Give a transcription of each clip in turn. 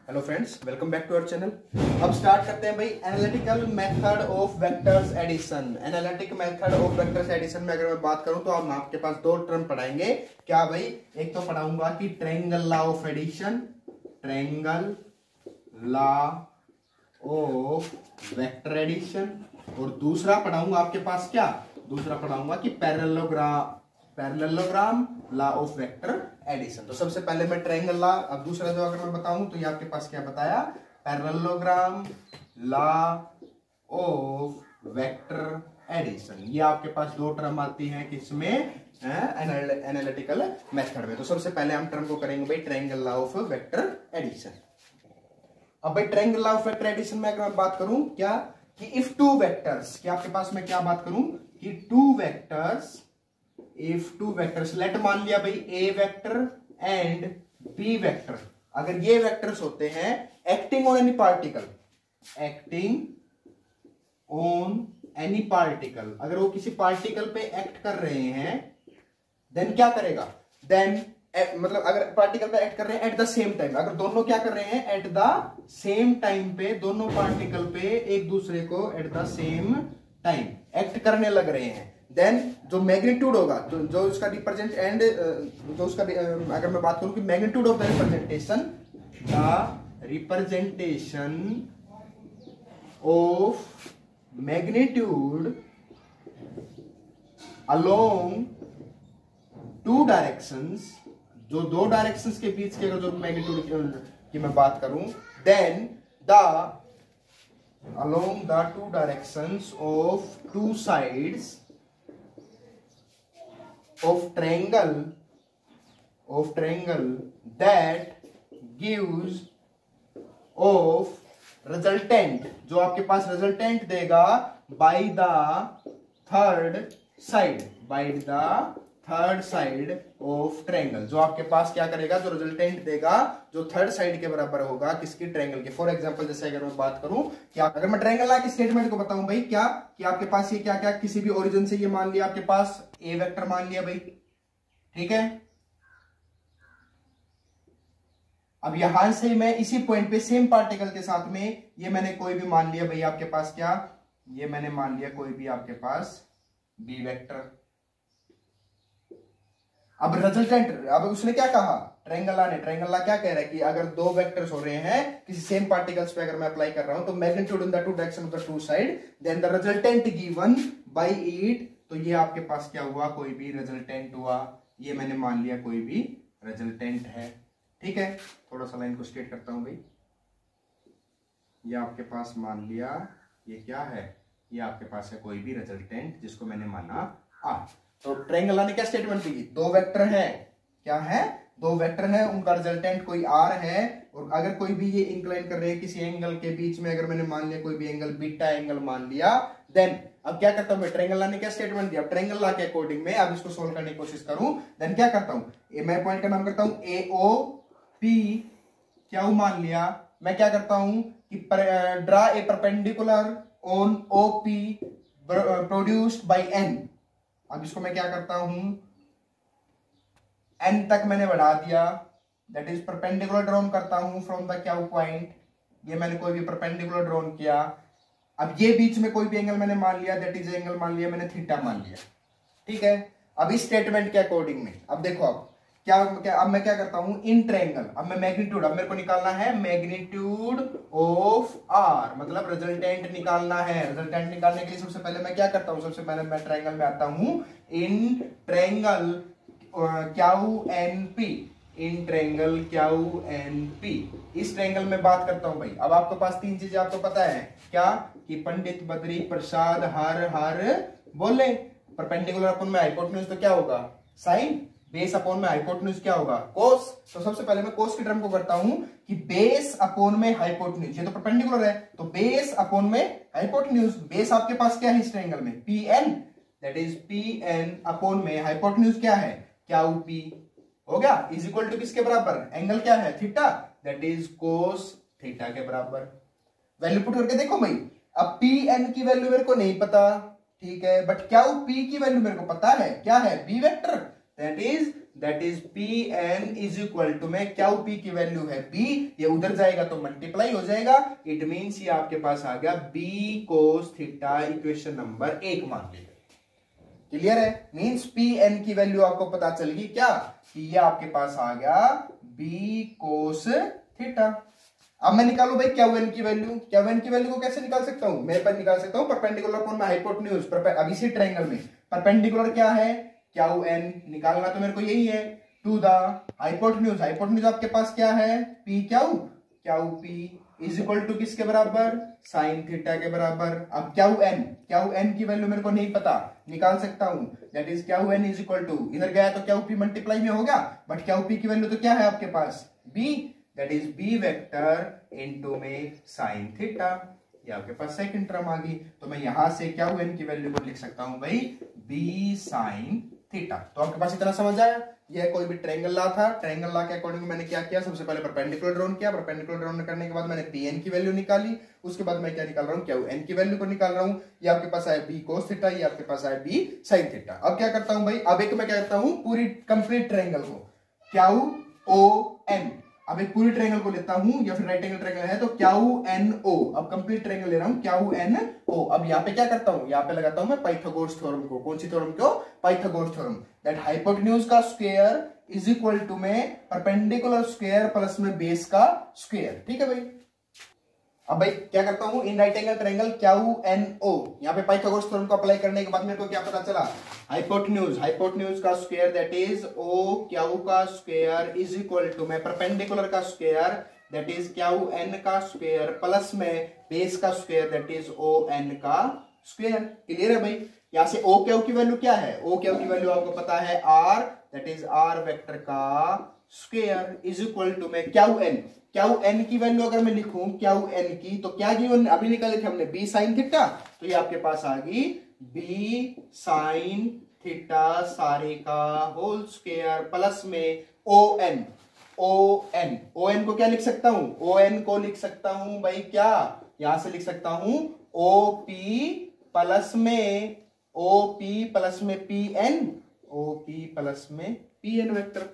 Hello friends, welcome back to our channel. अब start करते हैं भाई analytical method of vectors addition. Analytic method of vectors addition में अगर मैं बात करूं तो हम आपके पास दो टर्म पढ़ाएंगे। क्या भाई? एक तो पढ़ाऊंगा कि triangle law of addition, triangle law of vector addition, और दूसरा पढ़ाऊंगा आपके पास क्या, दूसरा पढ़ाऊंगा कि parallelogram law of vector addition. तो सबसे पहले मैं ट्रायंगल लॉ, अब दूसरा जो अगर मैं बताऊं तो ये आपके पास क्या बताया, parallelogram law of vector addition. ये आपके पास दो टर्म आती हैं किसमें, एनालिटिकल मेथड में। तो सबसे पहले हम टर्म को करेंगे भाई triangle law of vector addition. अब भाई triangle law of vector addition में अगर मैं बात करूं क्या, कि इफ टू वेक्टर्स, क्या आपके पास मैं क्या बात करूं कि two vectors, if two vectors, let मान लिया भाई A vector and B vector, अगर ये वेक्टर्स होते हैं acting on any particle, acting on any particle, अगर वो किसी पार्टिकल पे एक्ट कर रहे हैं, देन क्या करेगा, देन मतलब अगर पार्टिकल पे एक्ट कर रहे हैं एट द सेम टाइम, अगर दोनों क्या कर रहे हैं एट द सेम टाइम पे, दोनों पार्टिकल पे एक दूसरे को at the same time act करने लग रहे हैं, देन जो मैग्नीट्यूड होगा, जो उसका रिप्रेजेंट एंड जो उसका अगर मैं बात करूं कि magnitude of the representation, the representation of magnitude along two directions, जो दो डायरेक्शंस के बीच के अगर जो मैग्नीट्यूड की मैं बात करूं, then the along the two directions of two sides of triangle that gives of resultant, जो आपके पास रिजल्टेंट देगा by the third side of triangle, जो आपके पास क्या करेगा, जो रिजल्टेंट देगा जो थर्ड साइड के बराबर होगा किसकी, ट्रायंगल के। फॉर एग्जांपल जैसे अगर मैं बात करूं कि अगर मैं ट्रायंगल लॉ की स्टेटमेंट को बताऊं भाई क्या, कि आपके पास ये क्या क्या किसी भी ओरिजिन से ये मान लिया आपके पास ए वेक्टर मान लिया भाई, ठीक है। अब यहां से मैं इसी पॉइंट पे सेम पार्टिकल के साथ में ये मैंने कोई भी मान लिया भाई आपके पास क्या, ये मैंने मान लिया कोई भी आपके पास बी वेक्टर। अब रिजल्टेंट, अब उसने क्या कहा, ट्रायंगल लॉ क्या कह रहा है कि अगर दो वेक्टर्स हो रहे हैं किसी सेम पार्टिकल्स पे, अगर मैं अप्लाई कर रहा हूं तो magnitude in the two direction of the two side, then the resultant given by it, तो ये आपके पास क्या हुआ, कोई भी रिजल्टेंट हुआ, ये मैंने मान लिया कोई भी रिजल्टेंट है, ठीक है। थोड़ा सा लाइन को स्ट्रेट करता हूं भाई, ये आपके पास मान लिया ये क्या है, ये आपके पास है कोई भी रिजल्टेंट जिसको मैंने माना आर। तो ट्रायंगल लॉ ने क्या स्टेटमेंट दी, दो वेक्टर है, क्या है, दो वेक्टर है, उनका रिजल्टेंट कोई आर है, और अगर कोई भी ये इंक्लाइन कर रहे हैं किसी एंगल के बीच में, अगर मैंने मान लिया कोई भी एंगल बीटा एंगल मान लिया, देन अब क्या करता हूं मैं, ट्रायंगल लॉ ने क्या स्टेटमेंट दिया, ट्रायंगल लॉ के अकॉर्डिंग में अब इसको सोल्व करने की कोशिश करूं, देन क्या करता हूं, मैं पॉइंट का नाम करता हूं ए ओ पी क्यू मान लिया, मैं क्या करता हूं कि draw a perpendicular on O P produced by N. अब इसको मैं क्या करता हूं, एन तक मैंने बढ़ा दिया, दैट इज परपेंडिकुलर ड्रॉन करता हूं फ्रॉम द क्यू पॉइंट, ये मैंने कोई भी परपेंडिकुलर ड्रॉन किया। अब ये बीच में कोई भी एंगल मैंने मान लिया, दैट इज एंगल मान लिया मैंने थीटा मान लिया, ठीक है। अब इस स्टेटमेंट के अकॉर्डिंग में अब देखो, अब अब मैं क्या करता हूं, इन ट्रायंगल, अब मैं मैग्नीट्यूड, अब मेरे को निकालना है मैग्नीट्यूड ऑफ आर, मतलब रिजल्टेंट निकालना है। रिजल्टेंट निकालने के लिए सबसे पहले मैं क्या करता हूं, सबसे पहले मैं ट्रायंगल में आता हूं, in triangle Q N P, in triangle Q N P, इस ट्रायंगल में बात करता हूं भाई। अब आपके पास तीन चीजें आपको पता है क्या, कि पंडित बद्री प्रसाद हर हर बोले, परपेंडिकुलर अपन में हाइपोटेन्यूज तो क्या होगा साइन, बेस अपॉन में हाइपोटेन्यूज क्या होगा कोस। तो सबसे पहले मैं कोस की टर्म को करता हूं कि बेस अपॉन में हाइपोटेन्यूज, ये तो परपेंडिकुलर है तो बेस अपॉन में हाइपोटेन्यूज, बेस आपके पास क्या है इस ट्रायंगल में, P N, that is P N upon में हाइपोटेन्यूज क्या है, क्यू पी, हो गया, इज इक्वल टू किसके बराबर, एंगल क्या है theta, that is cos theta के बराबर। वैल्यू पुट करके देखो भाई, अब पी एन की वैल्यू मेरे को नहीं पता, ठीक है, बट क्यू पी की वैल्यू मेरे को पता है, क्या है, B vector, that is that is P N is equal to में क्या पी की वैल्यू है बी, ये उधर जाएगा तो मल्टीप्लाई हो जाएगा, इट मींस ये आपके पास आ गया B cos theta, equation number 1 मान लीजिए। क्लियर है, मींस पी एन की वैल्यू आपको पता चल गई क्या, कि ये आपके पास आ गया बी कोस थीटा। अब मैं निकालू भाई क्यू एन की वैल्यू, क्यू एन की वैल्यू को कैसे निकाल सकता हूं, मैं पर निकाल सकता हूं परपेंडिकुलर अपॉन माय हाइपोटेन्यूज, अब इसी ट्रायंगल में परपेंडिकुलर क्या है क्यू एन, निकालना तो मेरे को यही है, टू द हाइपोटेन्यूज, हाइपोटेन्यूज आपके पास क्या है P Q P is equal to किसके बराबर, साइन थीटा के बराबर। अब क्यू एन की वैल्यू मेरे को नहीं पता, निकाल सकता हूं, that is Q N is equal to, इधर गया तो क्यू पी मल्टीप्लाई में होगा, बट क्यू पी की वैल्यू तो क्या है आपके पास B, that is B vector into में साइन थीटा, ये आपके पास सेकंड टर्म आ गई। तो मैं यहां से क्यू एन की वैल्यू को लिख सकता हूं भाई बी साइन थीटा। तो आपके पास इतना समझ आया, यह कोई भी ट्रायंगल ला था, ट्रायंगल ला के अकॉर्डिंग मैंने क्या किया, सबसे पहले परपेंडिकुलर ड्रॉन किया, परपेंडिकुलर ड्रॉन करने के बाद मैंने पी एन की वैल्यू निकाली, उसके बाद मैं क्या निकाल रहा हूं क्यू एन की वैल्यू को निकाल रहा हूं, ये आपके पास आया बी कोस थीटा, ये आपके पास आया बी साइन थीटा। अब क्या करता हूं भाई, अब एक मैं क्या करता हूं पूरी कंप्लीट ट्रायंगल को क्यू ओ एन, अब एक पूरी ट्रायंगल को लेता हूं, या फिर राइट एंगल ट्रायंगल है तो क्यू एन ओ, अब कंप्लीट ट्रायंगल ले रहा हूं क्यू एन ओ। अब यहाँ पे क्या करता हूं, यहाँ पे लगाता हूं मैं पाइथागोरस थ्योरम को, कौन सी थ्योरम को, पाइथागोरस थ्योरम, दैट हाइपोटेन्यूज का स्क्वायर इज इक्वल टू में परपेंडिकुलर स्क्वायर प्लस में बेस का स्क्वायर। ठीक है भाई, अब भाई क्या करता हूं, in right angle triangle Q N O, यहाँ पे पाइथागोरस थ्योरम को अप्लाई करने के बाद मेरे को क्या पता चला, हाइपोटेन्यूज का square that is O Q का स्क्वायर इज इक्वल टू में परपेंडिकुलर का square that is Q N का स्क्वायर प्लस में बेस का square that is O N का स्क्वायर। क्लियर है भाई, यहां से ओ क्यू की वैल्यू क्या है, ओ क्यू की वैल्यू आपको पता है R, that is R vector का स्क्वायर इज इक्वल टू में क्यू एन की वैल्यू अगर मैं लिखूं क्यू एन की, तो क्या गिवन अभी निकाले थे हमने बी साइन थीटा, तो ये आपके पास आ गई बी साइन थीटा सारे का होल स्क्वायर प्लस में ओ एन को क्या लिख सकता हूं, ओ एन को लिख सकता हूं भाई क्या, यहां से लिख सकता हूं ओ पी प्लस में P N, O P plus में पी एन वेक्टर।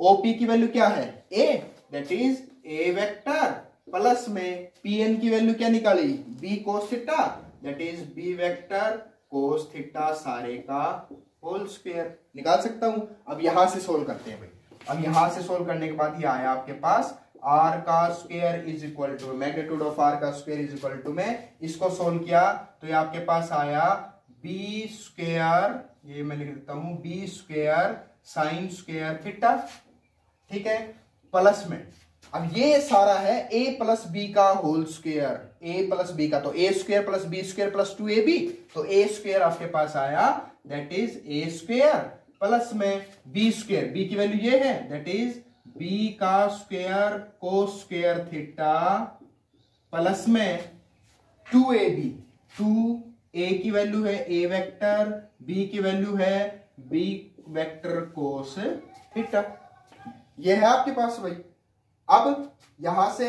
ओपी की वैल्यू क्या है A, that is A vector plus में पी एन की वैल्यू क्या निकाली B cos theta, that is B vector cos theta सारे का होल स्क्वायर, निकाल सकता हूं। अब यहां से सोल्व करते हैं भाई, अब यहां से सोल्व करने के बाद ये आया आपके पास आर का square is equal to magnitude of R का स्क्वायर इज इक्वल टू में इसको सोल्व किया तो ये आपके पास आया बी स्क्वायर, ये मैं लिख देता हूं b square sine square theta, ठीक है, प्लस में अब ये सारा है a प्लस बी का whole square, a plus b का, तो a square plus b square plus 2ab, तो a स्क्वायर आपके पास आया that is a square plus में b स्क्वायर, b की वैल्यू ये है दैट इज b का square cos square theta plus में 2ab, 2a की वैल्यू है a वेक्टर, b की वैल्यू है b वेक्टर कोस थीटा, ये है आपके पास भाई। अब यहां से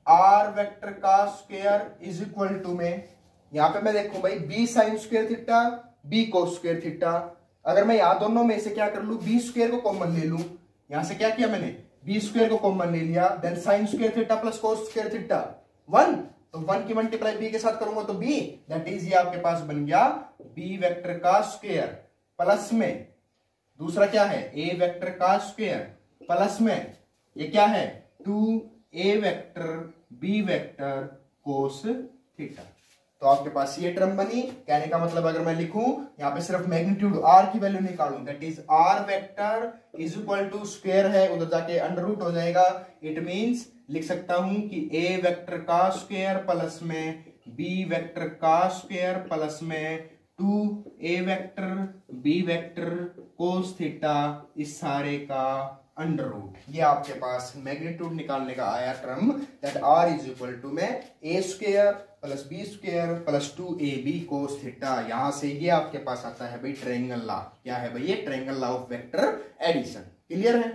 आर वेक्टर का स्क्वायर इज इक्वल टू में यहां पे मैं देखूं भाई b sine square theta b cos square theta, अगर मैं यहां दोनों में से क्या कर लूं बी स्क्वायर को कॉमन ले लूं, यहां से क्या किया मैंने बी स्क्वायर को कॉमन ले लिया, then sine square theta plus cos square theta 1, तो 1 की मल्टीप्लाई बी के साथ करूंगा तो बी, दैट इज ये आपके पास बन गया बी वेक्टर का स्क्वायर प्लस में दूसरा क्या है ए वेक्टर का स्क्वायर प्लस में ये क्या है 2a vector b vector cos theta. तो आपके पास ये टर्म बनी, कहने का मतलब अगर मैं लिखूं यहां पे सिर्फ मैग्नीट्यूड r की वैल्यू निकालूं that is r vector is equal to square है उधर जाके अंडर रूट हो जाएगा, इट मींस लिख सकता हूं कि a वेक्टर का स्क्वायर प्लस में b वेक्टर का स्क्वायर प्लस में 2a vector b vector cos theta इस सारे का अंडर रूट, ये आपके पास मैग्नीट्यूड निकालने का आया term that r is equal to में a square plus b square plus 2ab cos theta, यहां से ये आपके पास आता है भाई ट्रायंगल लॉ, क्या है भाई ये triangle law of vector addition. Clear है।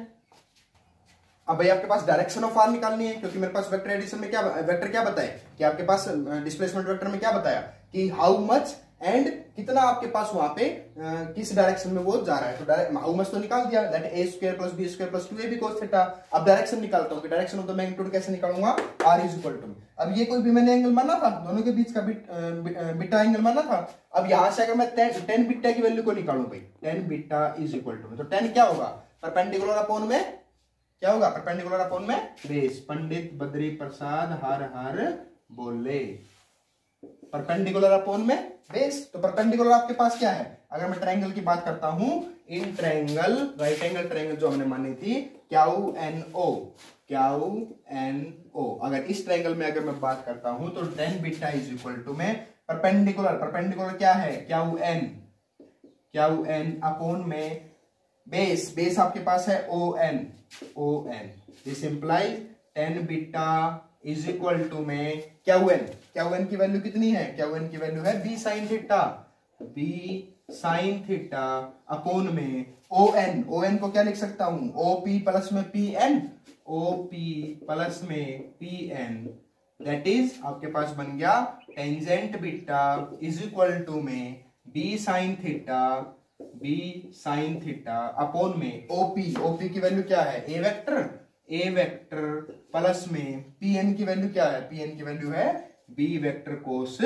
अब भाई आपके पास डायरेक्शन ऑफ r निकालनी है, क्योंकि मेरे पास वेक्टर एडिशन में क्या वेक्टर क्या बताए कि आपके पास डिस्प्लेसमेंट वेक्टर में क्या बताया कि हाउ मच एंड कितना आपके पास वहां पे किस डायरेक्शन में वो जा रहा है। तो हाउ मच तो निकाल दिया, that a square plus b square plus 2ab cos theta. अब डायरेक्शन निकालता हूं कि डायरेक्शन ऑफ द मैग्नीट्यूड कैसे निकालूंगा, r इज इक्वल टू, अब ये कोई भी मैंने एंगल माना था, दोनों के बीच का बीटा एंगल माना था। अब यहां से अगर मैं tan बीटा की वैल्यू को निकालूं भाई, tan beta is equal to, तो tan क्या होगा, परपेंडिकुलर अपॉन में क्या होगा, परपेंडिकुलर अपॉन में बेस। पंडित बद्री प्रसाद हर हर बोले, परपेंडिकुलर अपॉन में बेस। तो परपेंडिकुलर आपके पास क्या है, अगर मैं ट्रायंगल की बात करता हूं, in triangle right angle triangle जो हमने मानी थी क्यू एन ओ, अगर इस ट्रायंगल में अगर मैं बात करता हूं तो tan beta is equal to में परपेंडिकुलर क्या है, क्यू एन अपॉन में बेस आपके पास है O N. This implies tan beta is equal to में क्यू एन की वैल्यू कितनी है, क्यू एन की वैल्यू है बी साइन थीटा अपॉन में ओ एन को क्या लिख सकता हूं, ओपी प्लस में पी एन, दैट इज आपके पास बन गया tangent beta is equal to में बी साइन थीटा अपॉन में ओपी की वैल्यू क्या है, ए वेक्टर प्लस में पी एन की वैल्यू क्या है, पी एन की वैल्यू है बी वेक्टर कोस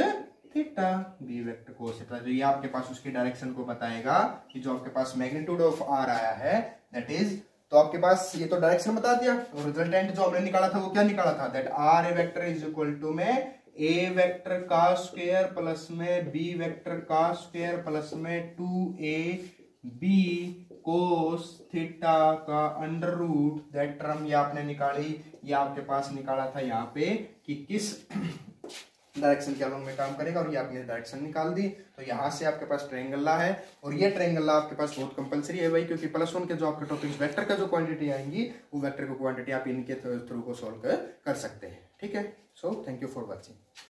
थीटा। तो ये आपके पास उसकी डायरेक्शन को बताएगा कि जो आपके पास मैग्नीट्यूड ऑफ आर आया है दैट इज, तो आपके पास ये तो डायरेक्शन बता दिया, और रिजल्टेंट जो हमने निकाला था वो क्या निकाला था, that r a vector is equal to में ए वेक्टर का स्क्वायर प्लस में बी वेक्टर का स्क्वायर प्लस में 2ab कोस थीटा का अंडर रूट, दैट टर्म ये आपने निकाली, ये आपके पास निकाला था यहाँ पे कि किस डायरेक्शन के अलॉन्ग में काम करेगा, और ये आपने डायरेक्शन निकाल दी। तो यहाँ से आपके पास ट्रायंगल ला है, और ये ट्रायंगल ला आपके पास बहुत कंपलसरी है भाई, क्योंकि +1 के जो आपके टॉपिक्स वेक्टर का जो क्वांटिटी आएंगी वो वेक्टर को क्वांटिटी आप इनके थ्रू को सॉल्व कर सकते हैं। ठीक है, so thank you for watching.